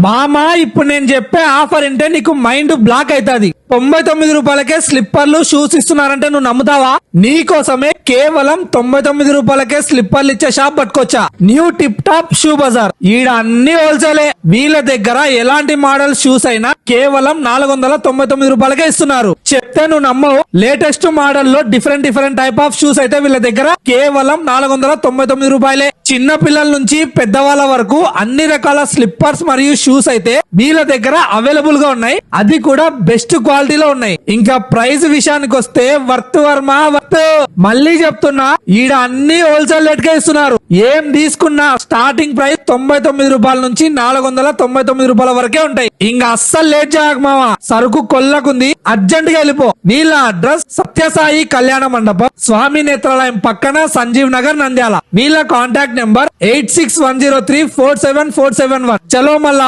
మామా ఇప్పుడు నేను చెప్పే ఆఫర్ అంటే నీకు మైండ్ బ్లాక్ అవుతుంది. 99 రూపాయలకే స్లిప్పర్లు షూస్ ఇస్తున్నారంటే నువ్వు నమ్ముతావా? నీకోసమే కేవలం 99 రూపాయలకే స్లిప్పర్లు ఇచ్చే షాప్ పట్టుకొచ్చా. New tip top shoe bazaar. ఈడ అన్ని హోల్సేలే. వీళ్ళ దగ్గర ఎలాంటి మోడల్ షూస్ అయినా కేవలం 499 రూపాయలకే ఇస్తున్నారు. చెప్తే నువ్వు నమ్మవు. లేటెస్ట్ మోడల్ లో డిఫరెంట్ టైప్ ఆఫ్ షూస్ అయితే వీళ్ళ దగ్గర కేవలం 499 రూపాయలే. చిన్న పిల్లల నుంచి పెద్దవాళ్ళ వరకు అన్ని రకాల స్లిప్పర్స్ మరియు షూస్ అయితే వీళ్ళ దగ్గర అవైలబుల్ గా ఉన్నాయి. అది కూడా బెస్ట్ క్వాలిటీలో ఉన్నాయి. ఇంకా ప్రైస్ విషయానికి వస్తే వర్త్ వర్మ వర్త్. మళ్ళీ చెప్తున్నా, ఈడ అన్ని హోల్సేల్ రేట్ కే ఇస్తున్నారు. ఏం తీసుకున్నా స్టార్టింగ్ ప్రైస్ 99 రూపాయల నుంచి 499 రూపాయల వరకే ఉంటాయి. ఇంకా అస్సలు లేట్ చేయక మావా, సరుకు కొల్లకుంది, అర్జెంట్ గా వెళ్ళిపో. వీళ్ళ అడ్రస్ సత్యసాయి కళ్యాణ మండపం, స్వామి నేత్రాలయం పక్కన, సంజీవ్ నగర్, నంద్యాల. వీళ్ళ కాంటాక్ట్ నెంబర్ 8610347471. చలో మళ్ళా.